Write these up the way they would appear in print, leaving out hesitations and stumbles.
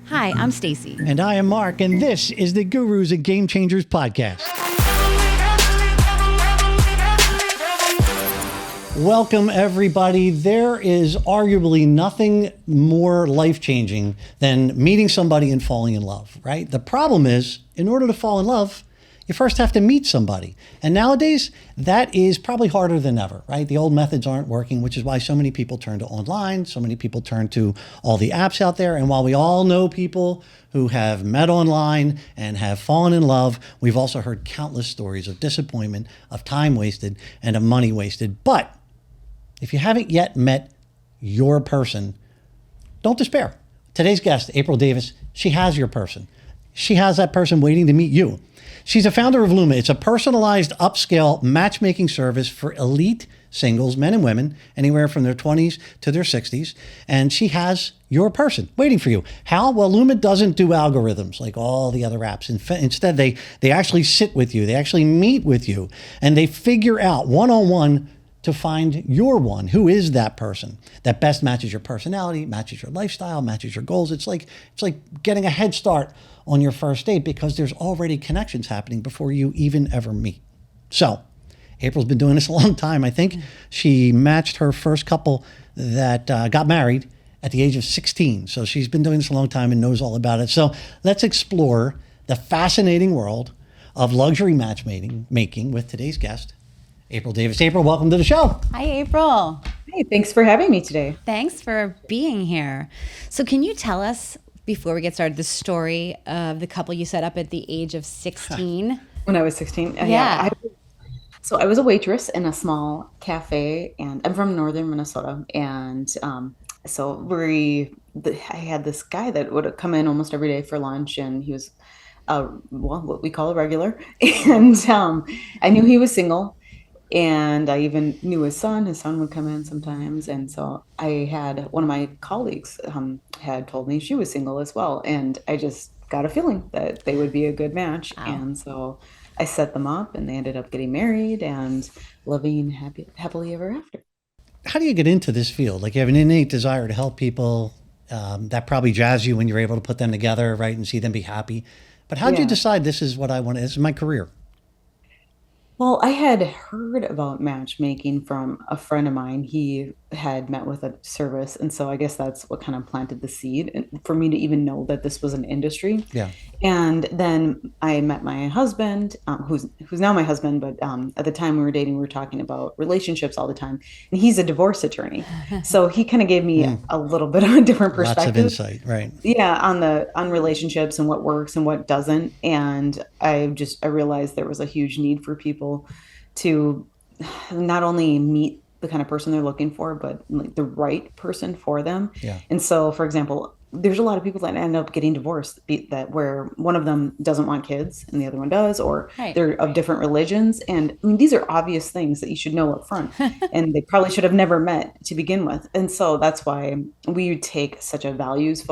Hi, I'm Stacy. And I am Mark, and this is the Gurus and Game Changers podcast. Welcome, everybody. There is arguably nothing more life-changing than meeting somebody and falling in love, right? The problem is, in order to fall in love, you first have to meet somebody. And nowadays, that is probably harder than ever, right? The old methods aren't working, which is why so many people turn to online, so many people turn to all the apps out there. And while we all know people who have met online and have fallen in love, we've also heard countless stories of disappointment, of time wasted, and of money wasted. But if you haven't yet met your person, don't despair. Today's guest, April Davis, she has your person. She has that person waiting to meet you. She's a founder of LUMA. It's a personalized upscale matchmaking service for elite singles, men and women, anywhere from their 20s to their 60s. And she has your person waiting for you. How? Well, LUMA doesn't do algorithms like all the other apps. Instead, they actually sit with you. They actually meet with you. And they figure out one-on-one to find your one. Who is that person that best matches your personality, matches your lifestyle, matches your goals? It's like getting a head start on your first date because there's already connections happening before you even ever meet. So April's been doing this a long time. I think she matched her first couple that got married at the age of 16. So she's been doing this a long time and knows all about it. So let's explore the fascinating world of luxury matchmaking with today's guest, April Davis. April, welcome to the show. Hi, April. Hey, thanks for having me today. Thanks for being here. So can you tell us, before we get started, the story of the couple you set up at the age of 16? When I was 16. Yeah. So I was a waitress in a small cafe, and I'm from northern Minnesota. And I had this guy that would come in almost every day for lunch, and he was, what we call a regular. And I knew he was single. And I even knew his son would come in sometimes. And so I had one of my colleagues had told me she was single as well. And I just got a feeling that they would be a good match. Wow. And so I set them up and they ended up getting married and living happily ever after. How do you get into this field? Like you have an innate desire to help people that probably jazz you when you're able to put them together, right? And see them be happy. But how did you decide this is what I want? This is my career. Well, I had heard about matchmaking from a friend of mine. He had met with a service. And so I guess that's what kind of planted the seed for me to even know that this was an industry. Yeah. And then I met my husband, who's now my husband. But at the time we were dating, we were talking about relationships all the time. And he's a divorce attorney. So he kind of gave me a little bit of a different perspective. Lots of insight, right? Yeah, on relationships and what works and what doesn't. And I realized there was a huge need for people to not only meet the kind of person they're looking for, but like the right person for them. Yeah. And so, for example, there's a lot of people that end up getting divorced where one of them doesn't want kids and the other one does, or they're of different religions. And I mean, these are obvious things that you should know up front and they probably should have never met to begin with. And so that's why we take such a values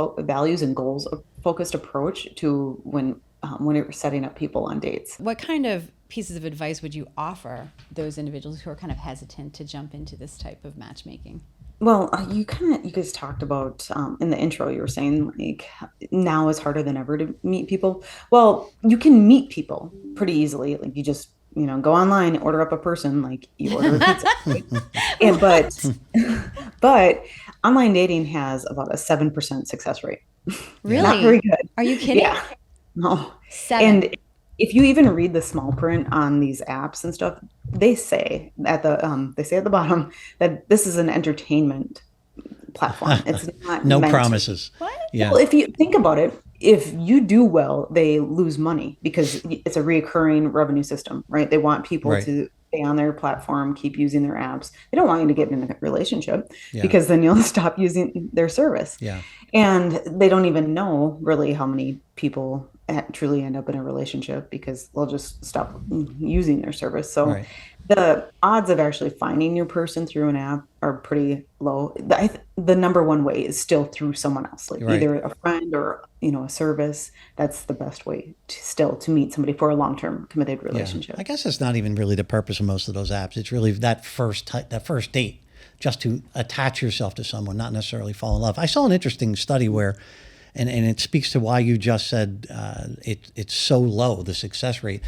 and goals focused approach to when we're setting up people on dates. What kind of pieces of advice would you offer those individuals who are kind of hesitant to jump into this type of matchmaking? Well, you guys talked about in the intro, you were saying like now is harder than ever to meet people. Well, you can meet people pretty easily. Like you just, go online, order up a person, like you order a pizza. But online dating has about a 7% success rate. Really? Not very good. Are you kidding? Yeah. No. 7. And if you even read the small print on these apps and stuff, they say at the bottom that this is an entertainment platform. It's not no promises. What? Yeah. Well, if you think about it, if you do well, they lose money because it's a reoccurring revenue system, right? They want people to stay on their platform, keep using their apps. They don't want you to get in a relationship because then you'll stop using their service. Yeah. And they don't even know really how many people truly end up in a relationship because they'll just stop using their service. So the odds of actually finding your person through an app are pretty low. The number one way is still through someone else, like either a friend or a service. That's the best way to meet somebody for a long-term committed relationship. I guess that's not even really the purpose of most of those apps. It's really that first date, just to attach yourself to someone, not necessarily fall in love. I saw an interesting study where and it speaks to why you just said it's so low, the success rate.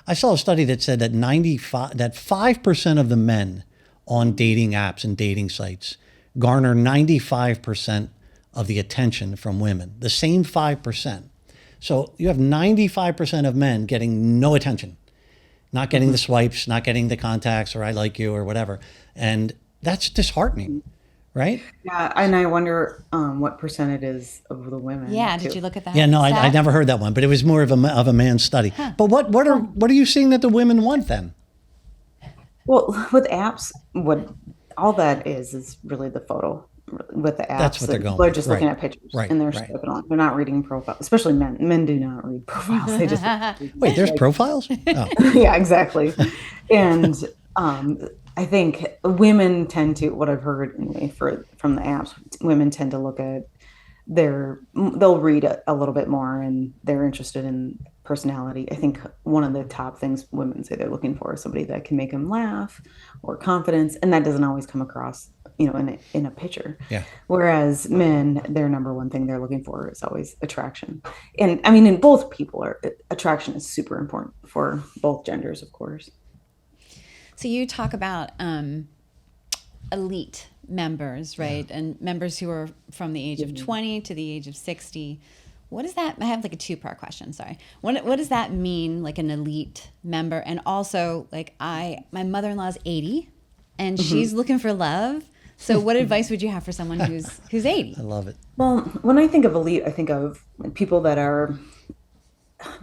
I saw a study that said that 5% of the men on dating apps and dating sites garner 95% of the attention from women. The same 5%. So you have 95% of men getting no attention, not getting the swipes, not getting the contacts or I like you or whatever. And that's disheartening, right? Yeah, and I wonder what percent it is of the women. Yeah, too. did you look at that? Yeah, no, I stat? never heard that one, but it was more of a man's study. But what are you seeing that the women want then? Well, with apps, what all that is really the photo. With the apps, That's what they're going people are with. just Right. looking at pictures, Right, and they're right. swiping on. They're not reading profiles, especially men. Men do not read profiles. They just Wait, there's profiles? Oh. yeah, exactly. And I think women tend to, what I've heard anyway, from the apps, women tend to look at they'll read a little bit more, and they're interested in personality. I think one of the top things women say they're looking for is somebody that can make them laugh or confidence, and that doesn't always come across, in a picture. Yeah. Whereas men, their number one thing they're looking for is always attraction. And I mean, in both people, attraction is super important for both genders, of course. So you talk about elite members, right? Yeah. And members who are from the age of 20 to the age of 60. What does that, I have like a two-part question, sorry. What does that mean, like an elite member? And also, like my mother-in-law is 80 and she's looking for love. So what advice would you have for someone who's 80? I love it. Well, when I think of elite, I think of people that are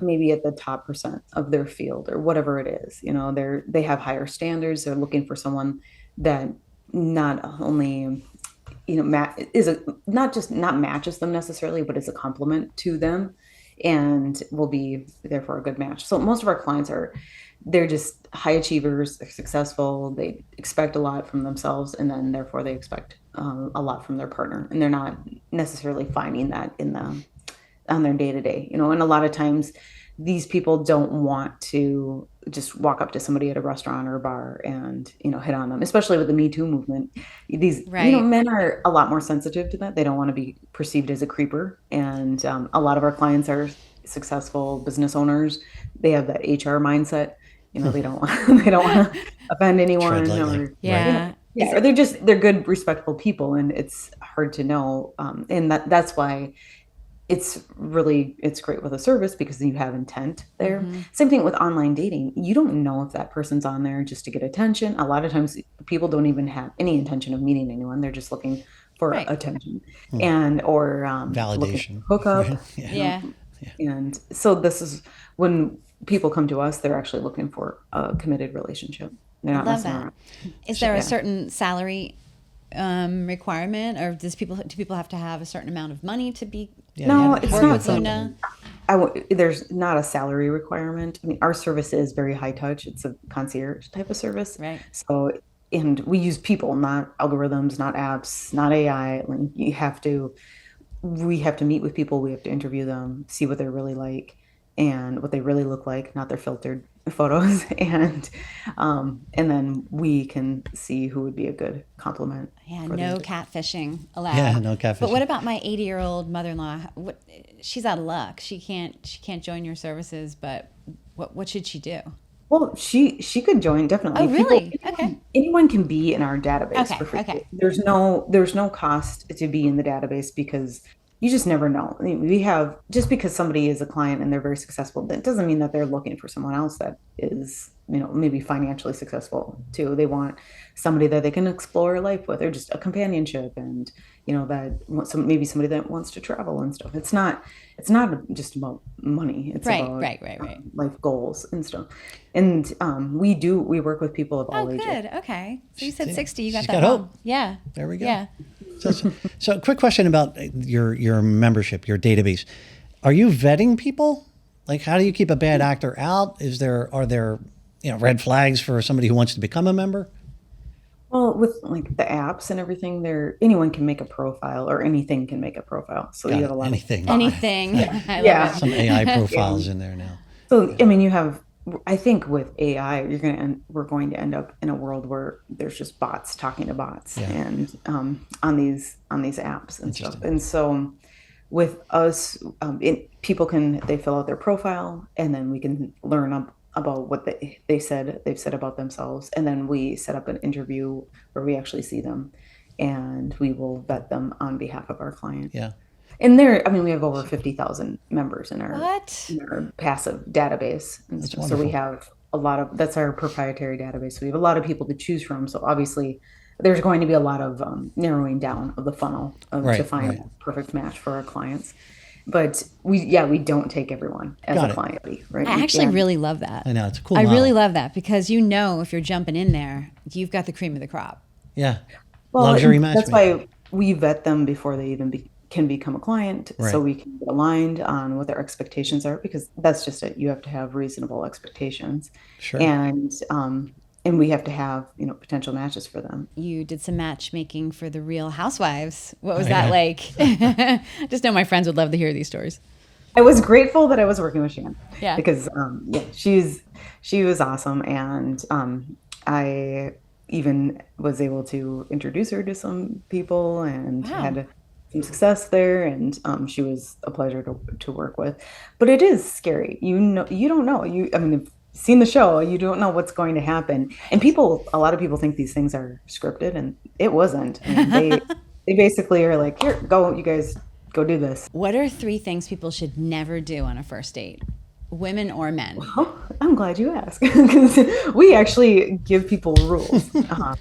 maybe at the top percent of their field or whatever it is. They have higher standards. They're looking for someone that not only not matches them necessarily, but is a complement to them and will be therefore a good match. So most of our clients they're just high achievers, they're successful, they expect a lot from themselves, and then therefore they expect a lot from their partner, and they're not necessarily finding that on their day-to-day, and a lot of times these people don't want to just walk up to somebody at a restaurant or a bar and hit on them, especially with the Me Too movement. These men are a lot more sensitive to that. They don't want to be perceived as a creeper, and a lot of our clients are successful business owners. They have that HR mindset. They don't want to offend anyone, or or they're good, respectful people, and it's hard to know. And that's why it's great with a service, because you have intent there. Same thing with online dating. You don't know if that person's on there just to get attention. A lot of times people don't even have any intention of meeting anyone. They're just looking for attention or validation, hook up. Yeah. And so this is when people come to us, they're actually looking for a committed relationship. They're not messing around. Is there a certain salary requirement, or do people have to have a certain amount of money to be? No, it's not something. There's not a salary requirement. I mean, our service is very high touch. It's a concierge type of service. Right. So, and we use people, not algorithms, not apps, not AI. We have to meet with people. We have to interview them, see what they're really like and what they really look like, not their filtered photos. And then we can see who would be a good complement. Yeah, no catfishing allowed. Yeah, no catfishing. But what about my 80-year-old mother-in-law? She's out of luck. She can't join your services, but what should she do? Well, she could join, definitely. Oh, really? Okay. Anyone can be in our database for free. Okay. There's no cost to be in the database, because you just never know. I mean, just because somebody is a client and they're very successful, that doesn't mean that they're looking for someone else that is, maybe financially successful too. They want somebody that they can explore life with, or just a companionship, and maybe somebody that wants to travel and stuff. It's not just about money. It's about life goals and stuff. And we work with people of all ages. Oh, good. Okay. So you said 60. You got She's that got wrong. hope. Yeah. There we go. Yeah. So quick question about your membership, your database. Are you vetting people? Like, how do you keep a bad actor out? Are there red flags for somebody who wants to become a member? Well, with like the apps and everything, anyone can make a profile, or anything can make a profile. So you have a lot anything. Anything. Yeah. Some AI profiles in there now. So I mean, I think with AI, we're going to end up in a world where there's just bots talking to bots, and on these apps and stuff. And so with us, they fill out their profile, and then we can learn about what they've said about themselves, and then we set up an interview where we actually see them, and we will vet them on behalf of our client. Yeah. And we have over 50,000 members in What? our passive database. And That's so wonderful. we have that's our proprietary database. So we have a lot of people to choose from. So obviously there's going to be a lot of narrowing down of the funnel to find a perfect match for our clients. But we don't take everyone as a client, right? I actually really love that. I know, it's a cool I model. really love that because if you're jumping in there, you've got the cream of the crop. Yeah. Well, Luxury matchmaking. that's why we vet them before they even can become a client, Right. so we can get aligned on what their expectations are, because that's just it. You have to have reasonable expectations. Sure. And we have to have, potential matches for them. You did some matchmaking for the Real Housewives. What was that like? Just know my friends would love to hear these stories. I was grateful that I was working with Shan. Yeah. Because she was awesome, and I even was able to introduce her to some people and had some success there, and she was a pleasure to work with. But it is scary. You don't know. You've seen the show, you don't know what's going to happen. And a lot of people think these things are scripted, and it wasn't. They basically are like, here, go, you guys go do this. What are 3 things people should never do on a first date? Women or men? Oh, I'm glad you asked, because we actually give people rules.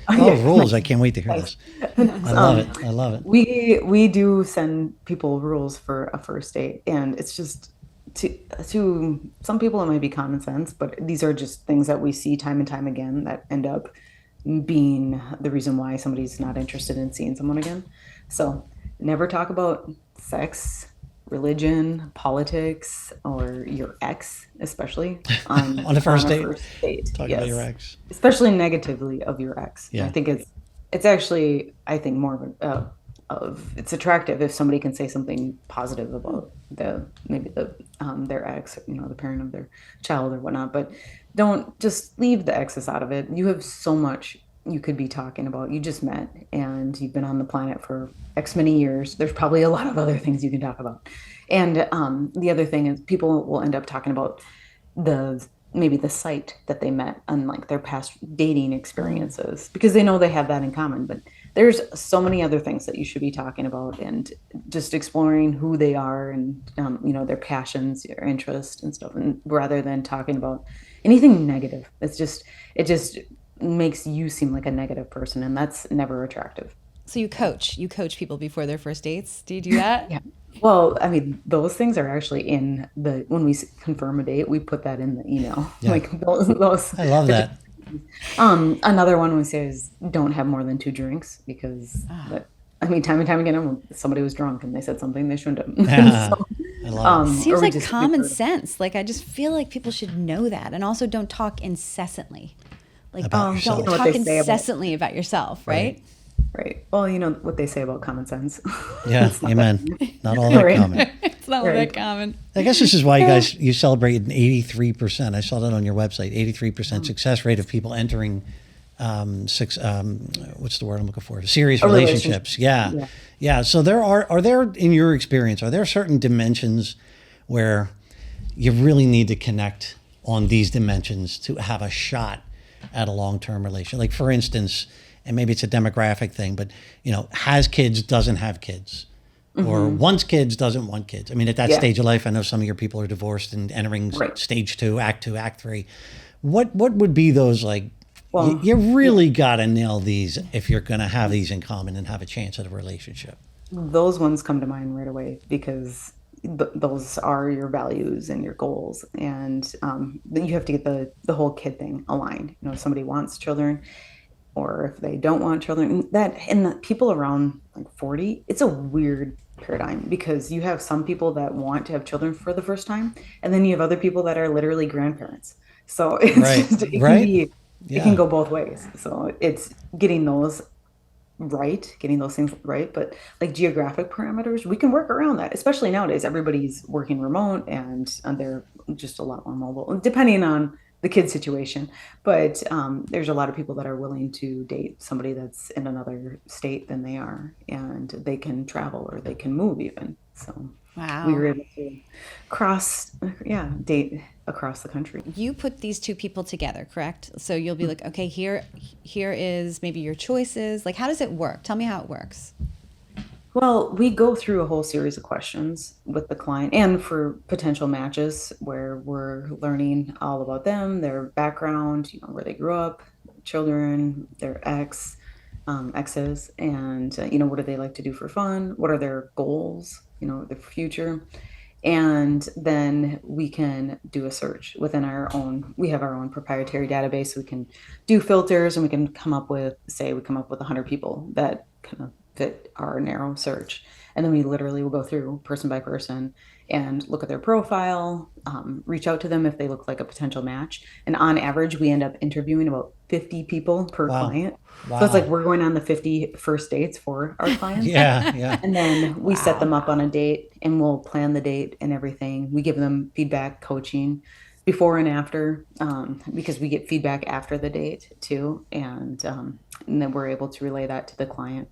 Rules. I can't wait to hear this. I love it. We do send people rules for a first date, and it's just to some people it might be common sense, but these are just things that we see time and time again that end up being the reason why somebody's not interested in seeing someone again. So never talk about sex, religion, politics, or your ex, especially on On a first date. Talk Yes. about your ex, especially negatively of your ex. Yeah. I think it's actually, I think, more of it's attractive if somebody can say something positive about their ex, the parent of their child or whatnot. But don't just leave the exes out of it. You have so much you could be talking about. You just met and you've been on the planet for X many years. There's probably a lot of other things you can talk about. And the other thing is, people will end up talking about maybe the site that they met and like their past dating experiences, because they know they have that in common. But there's so many other things that you should be talking about, and just exploring who they are and their passions, their interests and stuff, and rather than talking about anything negative. It just makes you seem like a negative person, and that's never attractive. So you coach people before their first dates. Do you do that? Yeah. Well, those things are actually when we confirm a date, we put that in the email. Yeah. Like those. I love that. Another one we say is don't have more than 2 drinks, because time and time again, somebody was drunk and they said something they shouldn't have. Yeah. So, I love it. Seems like common sense. Like, I just feel like people should know that. And also, don't talk incessantly. Like, About yourself. don't talk incessantly about yourself, right? Right. Well, you know what they say about common sense. Yeah, amen. Not all that Right. common. It's not that common. I guess this is why you celebrate an 83%. I saw that on your website. 83% success rate of people entering what's the word I'm looking for? Serious relationships. Yeah. So are there, in your experience, are there certain dimensions where you really need to connect on these dimensions to have a shot at a long-term relation? Like, for instance, and maybe it's a demographic thing, but has kids, doesn't have kids, or wants kids, doesn't want kids. At that stage of life, I know some of your people are divorced and entering stage 2, act 3. What would be those, like, Well, you really got to nail these if you're going to have these in common and have a chance at a relationship? those ones come to mind right away, because those are your values and your goals, and then you have to get the whole kid thing aligned. If somebody wants children, or if they don't want children, and the people around like 40, it's a weird paradigm, because you have some people that want to have children for the first time, and then you have other people that are literally grandparents. So it's it can go both ways. So it's getting those things right. But like geographic parameters, we can work around that, especially nowadays. Everybody's working remote, and they're just a lot more mobile, depending on the kid situation. But there's a lot of people that are willing to date somebody that's in another state than they are, and they can travel or they can move even. So we Wow. were able to date across the country. You put these two people together, correct? So you'll be like, okay, here is maybe your choices. Like, how does it work? Tell me how it works. Well, we go through a whole series of questions with the client and for potential matches where we're learning all about them, their background, where they grew up, children, their exes, and what do they like to do for fun? What are their goals? Their future. And then we can do a search within we have our own proprietary database. So we can do filters and we can come up with 100 people that kind of fit our narrow search. And then we literally will go through person by person and look at their profile, reach out to them if they look like a potential match. And on average, we end up interviewing about 50 people per client. So it's like we're going on the 50 first dates for our clients. Yeah. And then we set them up on a date and we'll plan the date and everything. We give them feedback, coaching before and after, because we get feedback after the date too. And then we're able to relay that to the client.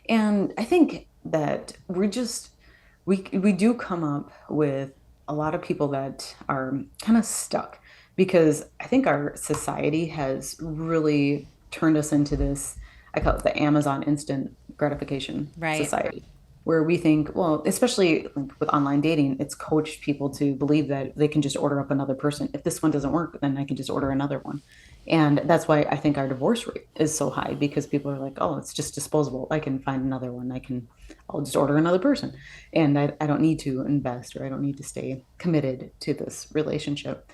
And I think that we do come up with a lot of people that are kind of stuck because I think our society has really turned us into this, I call it the Amazon instant gratification society, where we think, well, especially like with online dating, it's coached people to believe that they can just order up another person. If this one doesn't work, then I can just order another one. And that's why I think our divorce rate is so high because people are like, oh, it's just disposable. I can find another one. I'll just order another person. And I don't need to invest or I don't need to stay committed to this relationship.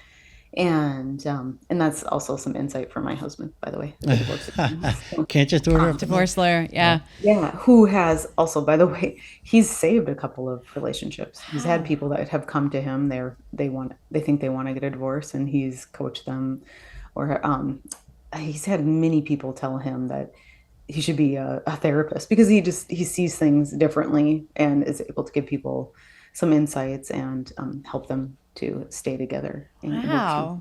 And that's also some insight from my husband, by the way. Can't just order divorce lawyer. Yeah. Yeah. Who has also, by the way, he's saved a couple of relationships. He's had people that have come to him. They think they want to get a divorce, and he's coached them. Or he's had many people tell him that he should be a therapist because he sees things differently and is able to give people some insights and help them to stay together. Wow.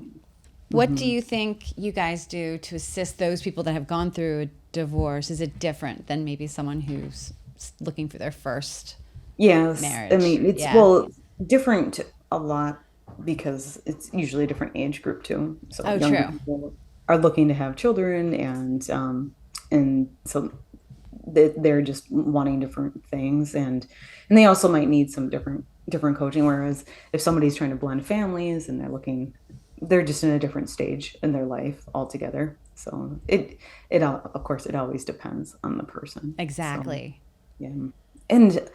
What do you think you guys do to assist those people that have gone through a divorce? Is it different than maybe someone who's looking for their first marriage? I mean, it's different a lot because it's usually a different age group too. So younger people are looking to have children and so they're just wanting different things and they also might need some different coaching. Whereas if somebody's trying to blend families and they're just in a different stage in their life altogether. So of course it always depends on the person. Exactly. So, yeah. And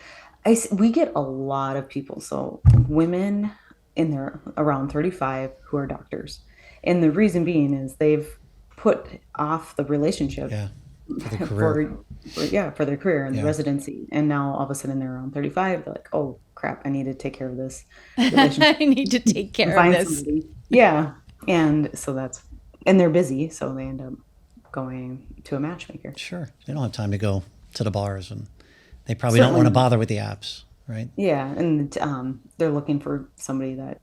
we get a lot of people. So women in their around 35 who are doctors. And the reason being is they've put off the relationship for the career. for their career and the residency. And now all of a sudden they're around 35. They're like, oh crap, I need to take care of this relationship. I need to take care of this. Somebody. Yeah. And so and they're busy. So they end up going to a matchmaker. Sure. They don't have time to go to the bars and they probably don't want to bother with the apps. Right. Yeah. And they're looking for somebody that,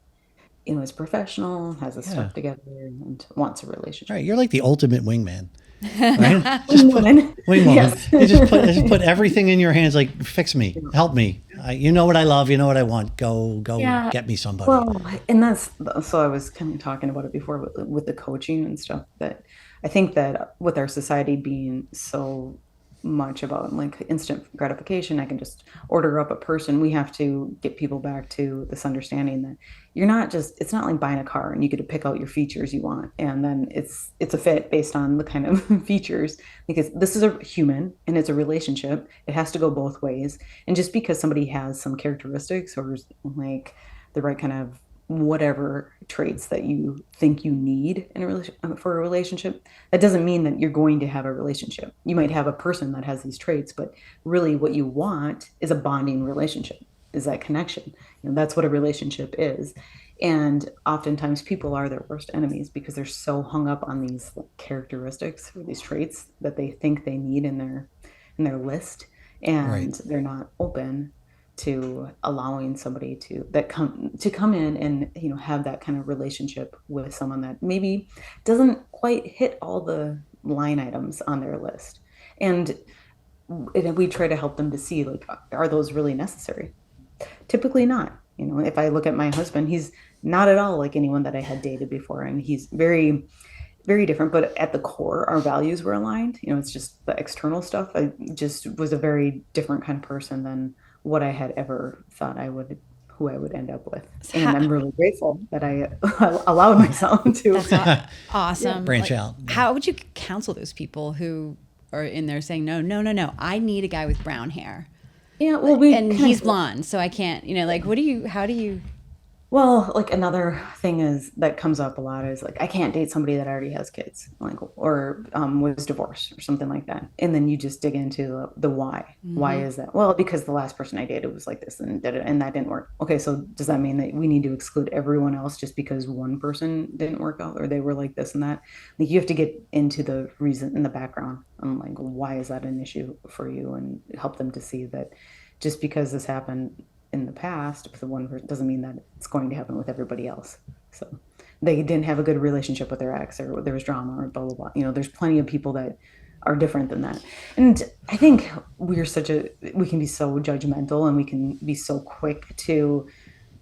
is professional, has his stuff together, and wants a relationship. Right. You're like the ultimate wingman. Right? Wingwoman. Yes. You just put everything in your hands. Like, fix me, help me. You know what I love. You know what I want. Go get me somebody. Well, and so I was kind of talking about it before with the coaching and stuff, that I think that with our society being so much about like instant gratification, I can just order up a person. We have to get people back to this understanding that it's not like buying a car and you get to pick out your features you want. And then it's a fit based on the kind of features, because this is a human and it's a relationship. It has to go both ways. And just because somebody has some characteristics or like the right kind of whatever traits that you think you need for a relationship, that doesn't mean that you're going to have a relationship. You might have a person that has these traits, but really what you want is a bonding relationship, is that connection. That's what a relationship is. And oftentimes people are their worst enemies because they're so hung up on these characteristics or these traits that they think they need in their list, and they're not open to allowing somebody to come in and have that kind of relationship with someone that maybe doesn't quite hit all the line items on their list. And we try to help them to see, like, are those really necessary? Typically not. You know, if I look at my husband, he's not at all like anyone that I had dated before, and he's very, very different. But at the core, our values were aligned. You know, it's just the external stuff. I just was a very different kind of person than what I had ever thought I would, who I would end up with. So And I'm really grateful that I allowed myself to. that's awesome. Branch out. How would you counsel those people who are in there saying, no, no, no, no, I need a guy with brown hair? Yeah, well, And he's blonde, so I can't, like, how do you? Well, like another thing is that comes up a lot is like I can't date somebody that already has kids, like or was divorced or something like that. And then you just dig into the why. Why is that? Well, because the last person I dated was like this and and that didn't work. Okay, so does that mean that we need to exclude everyone else just because one person didn't work out or they were like this and that? Like you have to get into the reason in the background. I'm like, why is that an issue for you, and help them to see that just because this happened in the past with the one person doesn't mean that it's going to happen with everybody else. So they didn't have a good relationship with their ex, or there was drama, or blah blah blah. You know, there's plenty of people that are different than that. And I think we can be so judgmental, and we can be so quick to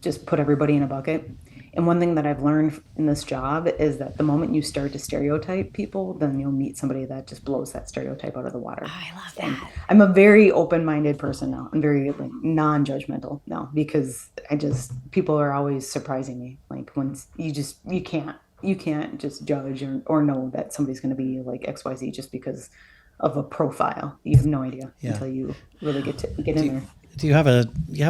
just put everybody in a bucket. And one thing that I've learned in this job is that the moment you start to stereotype people, then you'll meet somebody that just blows that stereotype out of the water. Oh, I love that. I'm a very open-minded person now. I'm very like non-judgmental now, because people are always surprising me. Like when you can't just judge or know that somebody's going to be like XYZ just because of a profile. You have no idea until you really get in there. Do you have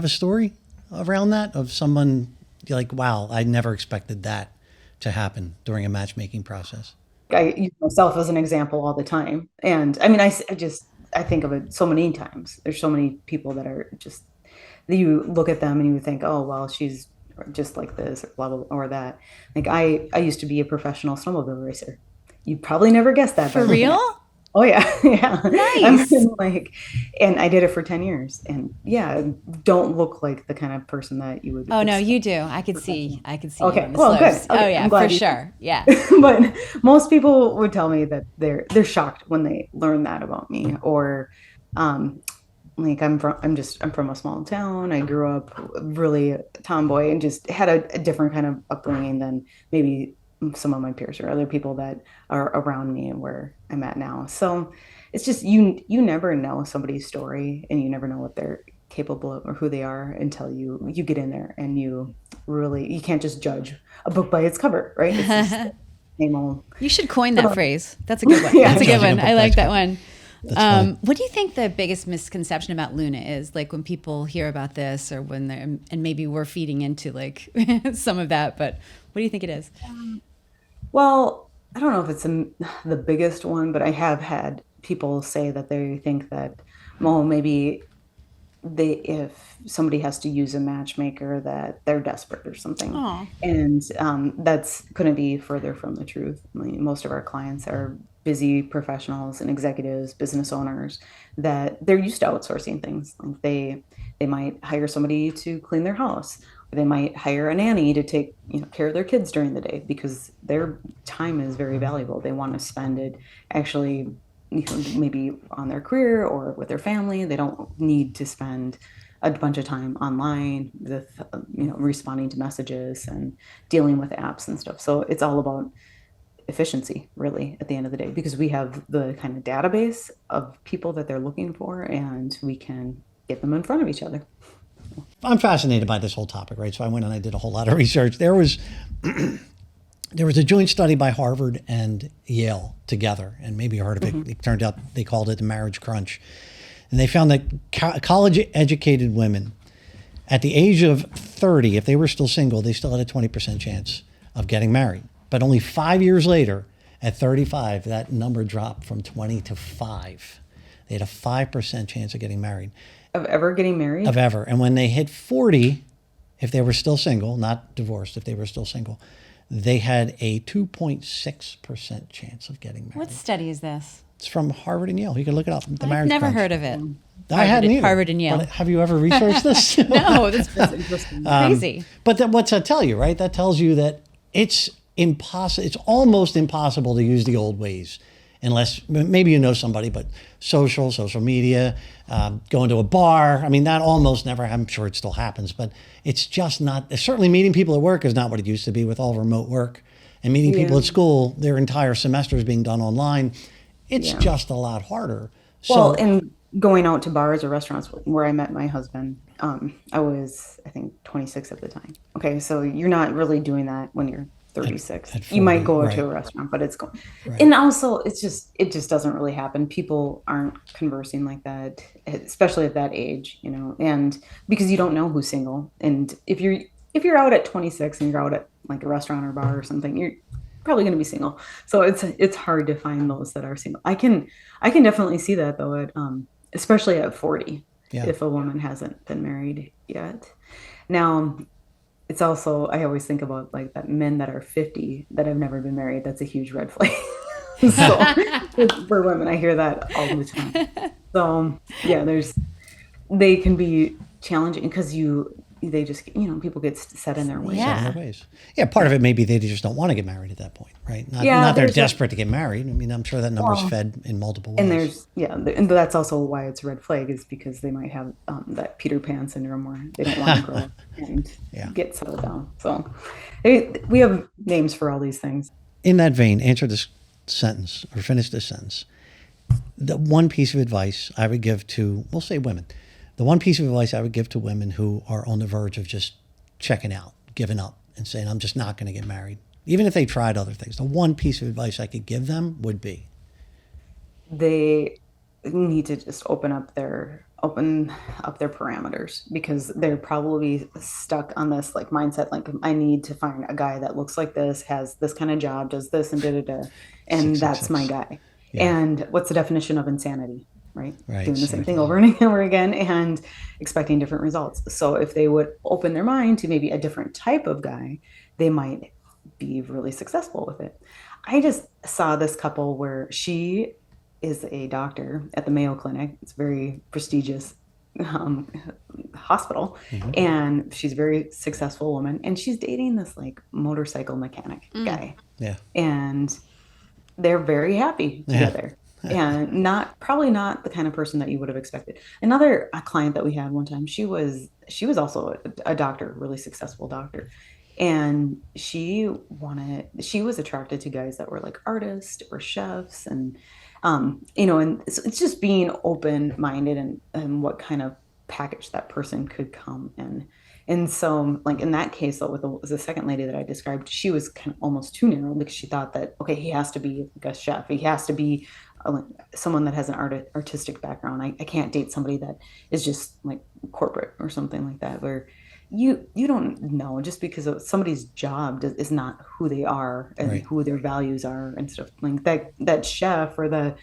a story around that of someone you're like, wow, I never expected that to happen during a matchmaking process? I use myself as an example all the time. And I mean, I think of it so many times. There's so many people that are just, you look at them and you think, oh, well, she's just like this or blah, blah, or that. Like I used to be a professional snowmobile racer. You probably never guessed that. For real? Oh yeah. Yeah. Nice. And I did it for 10 years, and don't look like the kind of person that you would. Oh no, you do. I could see you Okay. on the Well, slopes. good. Okay. Oh yeah, I'm glad for you- sure. Yeah. But most people would tell me that they're shocked when they learn that about me, or like I'm from a small town. I grew up really a tomboy and just had a different kind of upbringing than maybe some of my peers or other people that are around me and where I'm at now. So it's just you never know somebody's story, and you never know what they're capable of or who they are until you get in there, and you can't just judge a book by its cover, right? It's just the same old. You should coin that phrase. That's a good one. Yeah. That's a good Judging a one. book I by like its that cover. one. That's funny. What do you think the biggest misconception about Luna is? Like when people hear about this, or when they're, and maybe we're feeding into like some of that, but what do you think it is? Well, I don't know if it's the biggest one, but I have had people say that they think that, well, maybe if somebody has to use a matchmaker, that they're desperate or something. Aw. And that's couldn't be further from the truth. I mean, most of our clients are busy professionals and executives, business owners, that they're used to outsourcing things. Like they might hire somebody to clean their house. They might hire a nanny to take care of their kids during the day, because their time is very valuable. They want to spend it actually maybe on their career or with their family. They don't need to spend a bunch of time online with responding to messages and dealing with apps and stuff. So it's all about efficiency, really, at the end of the day, because we have the kind of database of people that they're looking for, and we can get them in front of each other. I'm fascinated by this whole topic, right? So I went and I did a whole lot of research. There was a joint study by Harvard and Yale together, and maybe you heard of it. Mm-hmm. It turned out they called it the marriage crunch. And they found that college-educated women at the age of 30, if they were still single, they still had a 20% chance of getting married. But only 5 years later, at 35, that number dropped from 20 to 5. They had a 5% chance of getting married. Of ever getting married? Of ever. And when they hit 40, if they were still single, not divorced, if they were still single, they had a 2.6% chance of getting married. What study is this? It's from Harvard and Yale. You can look it up. The I've marriage never crunch. heard of it. I hadn't either. Harvard and Yale. But have you ever researched this? No, that's crazy. But what's that tell you, right? That tells you that it's impossible. It's almost impossible to use the old ways unless maybe you know somebody, but social media, going to a bar. I mean, that almost never, I'm sure it still happens, but it's just not, certainly meeting people at work is not what it used to be with all remote work. And meeting people at school, their entire semester is being done online. It's just a lot harder. Well, and going out to bars or restaurants where I met my husband, I was, I think, 26 at the time. Okay, so you're not really doing that when you're 36. At 40, you might go right. to a restaurant, but it's going. Right. And also, it just doesn't really happen. People aren't conversing like that, especially at that age, and because you don't know who's single. And if you're out at 26 and you're out at like a restaurant or bar or something, you're probably going to be single. So it's hard to find those that are single. I can definitely see that though, especially at 40, if a woman hasn't been married yet. Now, it's also, I always think about like that men that are 50 that have never been married. That's a huge red flag. So for women, I hear that all the time. So yeah, they can be challenging because they just, people get set in their ways. Yeah, part of it maybe they just don't want to get married at that point, right? Not they're desperate to get married. I mean, I'm sure that number's fed in multiple ways. And that's also why it's a red flag, is because they might have that Peter Pan syndrome where they don't want to grow and get settled down. So we have names for all these things. In that vein, answer this sentence or finish this sentence. The one piece of advice I would give to, we'll say women, the one piece of advice I would give to women who are on the verge of just checking out, giving up, and saying, I'm just not going to get married, even if they tried other things, the one piece of advice I could give them would be? They need to just open up their parameters, because they're probably stuck on this like mindset, like I need to find a guy that looks like this, has this kind of job, does this and da-da-da, and that's my guy. And what's the definition of insanity? Right. Doing the same thing over and over again and expecting different results. So if they would open their mind to maybe a different type of guy, they might be really successful with it. I just saw this couple where she is a doctor at the Mayo Clinic. It's a very prestigious hospital. And she's a very successful woman. And she's dating this like motorcycle mechanic guy. Yeah. And they're very happy together. And probably not the kind of person that you would have expected. Another client that we had one time, she was also a doctor, really successful doctor. And she was attracted to guys that were like artists or chefs, and and it's just being open-minded and what kind of package that person could come in. And so, like in that case, though, with the second lady that I described, she was kind of almost too narrow, because she thought that, okay, he has to be like a chef, he has to be someone that has an artistic background. I can't date somebody that is just like corporate or something like that, where you don't know, just because of somebody's job is not who they are and who their values are and stuff like that chef or the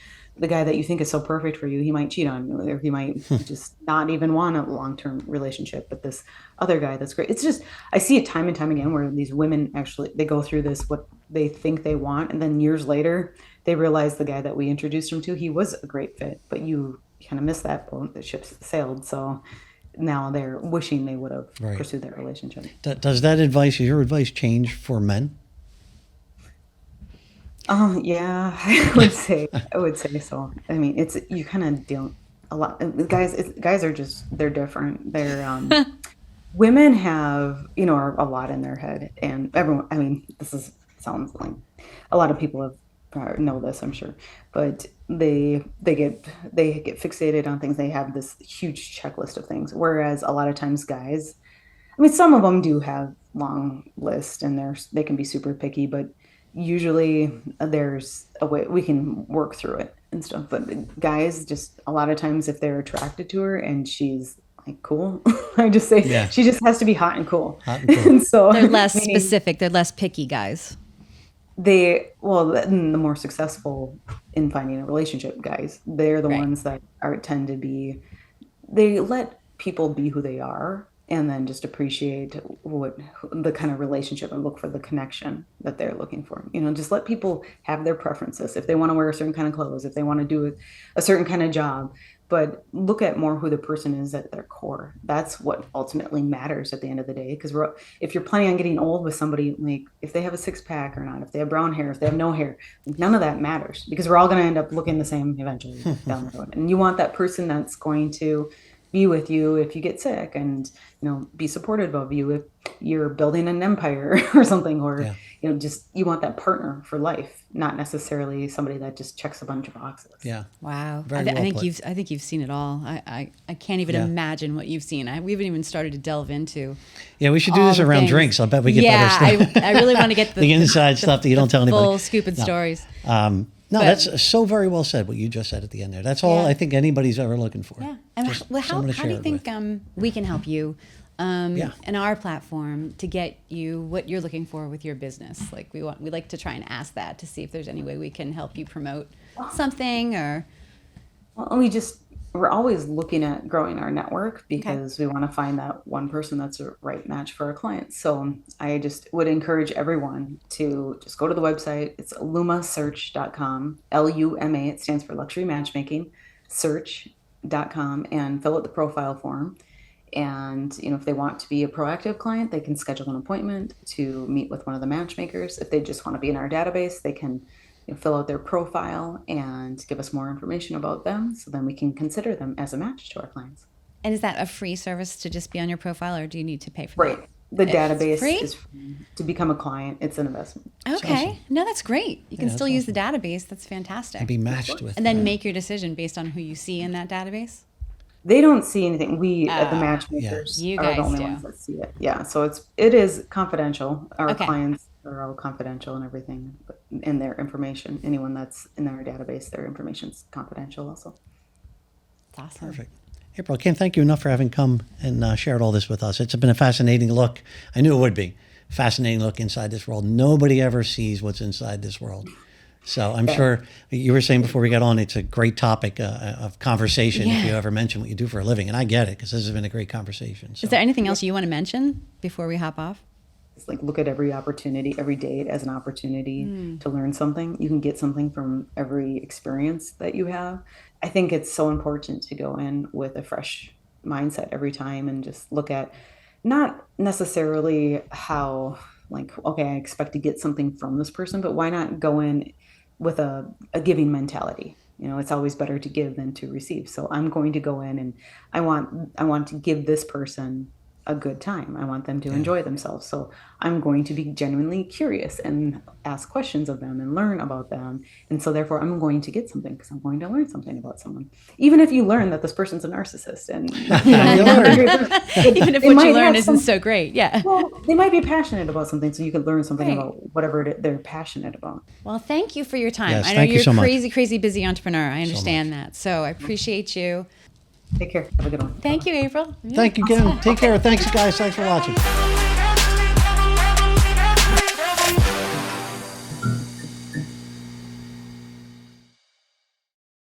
guy that you think is so perfect for you, he might cheat on you, or he might just not even want a long-term relationship. But this other guy that's great, it's just, I see it time and time again where these women actually, they go through this, what they think they want, and then years later they realize the guy that we introduced them to, he was a great fit, but you kind of missed that boat, the ship sailed. So now they're wishing they would have pursued that relationship. Does your advice change for men? Yeah, I would say so. I mean, you kind of deal a lot. Guys are just, they're different. They're women have, are a lot in their head, and everyone. I mean, sounds like a lot of people know this, I'm sure, but they get fixated on things. They have this huge checklist of things, whereas a lot of times guys, I mean, some of them do have long lists and they can be super picky, but usually there's a way we can work through it and stuff. But guys, just a lot of times, if they're attracted to her and she's like cool, I just say she just has to be hot and cool. And so they're less specific. They're less picky guys. The more successful in finding a relationship guys, they're the ones that tend to be, they let people be who they are, and then just appreciate the kind of relationship and look for the connection that they're looking for. Just let people have their preferences. If they want to wear a certain kind of clothes, if they want to do a certain kind of job, but look at more who the person is at their core. That's what ultimately matters at the end of the day. Because if you're planning on getting old with somebody, like if they have a six pack or not, if they have brown hair, if they have no hair, none of that matters, because we're all going to end up looking the same eventually down the road. And you want that person that's going to be with you if you get sick, and be supportive of you if you're building an empire or something, or just you want that partner for life, not necessarily somebody that just checks a bunch of boxes. Yeah. Wow. Very I well think put. I think you've seen it all. I can't even imagine what you've seen. We haven't even started to delve into. Yeah, we should do all this the around things. drinks. I'll bet we get better stuff. I really want to get the inside stuff that you don't tell anybody. Full scoop and stories. No, But- that's so very well said, what you just said at the end there. That's all I think anybody's ever looking for. Yeah. And Just how someone to do share you it think with. we can help you Yeah. in our platform to get you what you're looking for with your business? Like we like to try and ask that to see if there's any way we can help you promote something or. Well, we're always looking at growing our network, because we want to find that one person that's a right match for our clients. So I just would encourage everyone to just go to the website. It's lumasearch.com, LUMA, it stands for Luxury Matchmaking, search.com, and fill out the profile form. And, if they want to be a proactive client, they can schedule an appointment to meet with one of the matchmakers. If they just want to be in our database, they can fill out their profile and give us more information about them, so then we can consider them as a match to our clients. And is that a free service to just be on your profile, or do you need to pay for Right. that? The It's database free? is free. To become a client, it's an investment. Okay. awesome. No, that's great. You can that's still use the database. That's fantastic. And be matched with. And then make your decision based on who you see in that database. They don't see anything. We, at the Ah, matchmakers, you are the guys only do. ones that see it. Yeah. So it is confidential. Our Okay. clients are all confidential and everything, and their information. Anyone that's in our database, their information's confidential also. It's awesome. Perfect. April, I can't thank you enough for having come and shared all this with us. It's been a fascinating look. I knew it would be. Fascinating look inside this world. Nobody ever sees what's inside this world. So I'm sure you were saying before we got on, it's a great topic of conversation if you ever mention what you do for a living. And I get it, because this has been a great conversation. So. Is there anything else you want to mention before we hop off? It's like, look at every opportunity, every date as an opportunity to learn something. You can get something from every experience that you have. I think it's so important to go in with a fresh mindset every time and just look at not necessarily how, like, okay, I expect to get something from this person, but why not go in with a giving mentality? It's always better to give than to receive. So I'm going to go in and I want to give this person a good time. I want them to enjoy themselves. So I'm going to be genuinely curious and ask questions of them and learn about them. And so therefore I'm going to get something, because I'm going to learn something about someone. Even if you learn that this person's a narcissist and Even if what you learn isn't so great. Yeah. well, they might be passionate about something, so you could learn something Right. about whatever they're passionate about. Well, thank you for your time. Yes, I know thank you you're so a much. crazy, crazy busy entrepreneur. I understand that. So I appreciate you. Take care. Have a good one. Thank you, April. Thank you again. Take care. Thanks, guys. Thanks for watching.